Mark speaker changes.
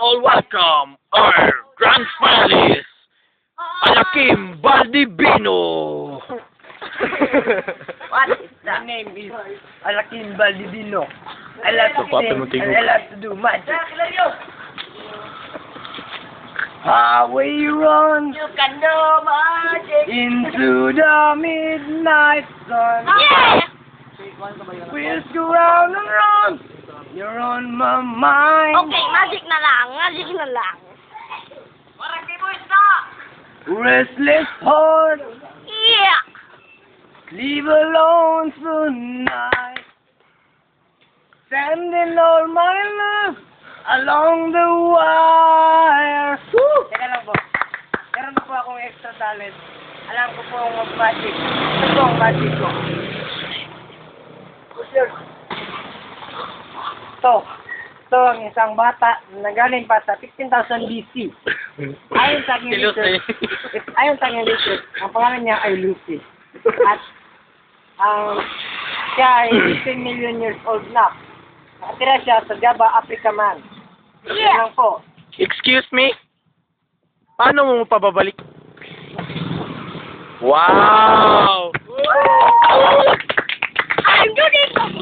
Speaker 1: all welcome our grand finalist, Alakim Baldivino.
Speaker 2: What is that? My name is Alakim Baldivino. I like to sing and I like to do magic. Away you run
Speaker 3: You can do magic.
Speaker 2: into the midnight sun.
Speaker 3: Yeah!
Speaker 2: Wheels go round and round. You're on my mind.
Speaker 3: Okay, magic na lang. Magic na lang.
Speaker 2: Restless heart,
Speaker 3: Yeah!
Speaker 2: leave alone tonight. Sending all my love along the wire. Woo! Teka lang po. Meron na po akong extra talent. Alam ko po ang mag-magic. Ito po ang magic ko. Ito ang isang bata na galing pa sa 15,000 BC. Ayon sa aking research, ang pangalan niya ay Lucy. At siya ay 15 million years old na. Nakatira siya sa Java, Africa man. Yan lang po.
Speaker 1: Excuse me? Paano mo pababalik? Wow!
Speaker 3: I'm doing it!